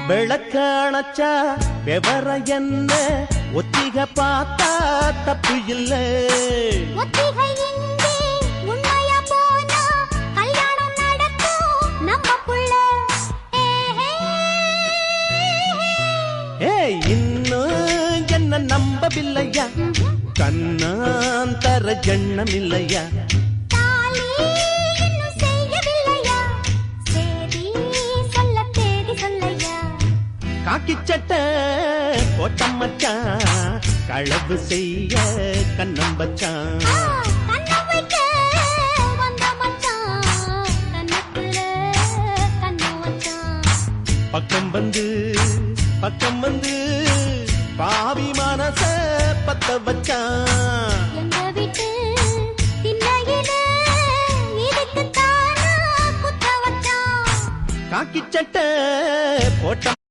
விளக்காணச்சா விவர என்ன ஒத்திக பார்த்தா தப்பு இல்ல. இன்னும் என்ன நம்பவில்லையா கண்ணாந்தர ஜண்ணம் இல்லையா காக்கி சட்டை போட்டம் மச்சான் களவு செய்ய கண்ணம் வச்சான். பக்கம் வந்து பாவி மனச பத்த வச்சான். காக்கி சட்டை போட்டம்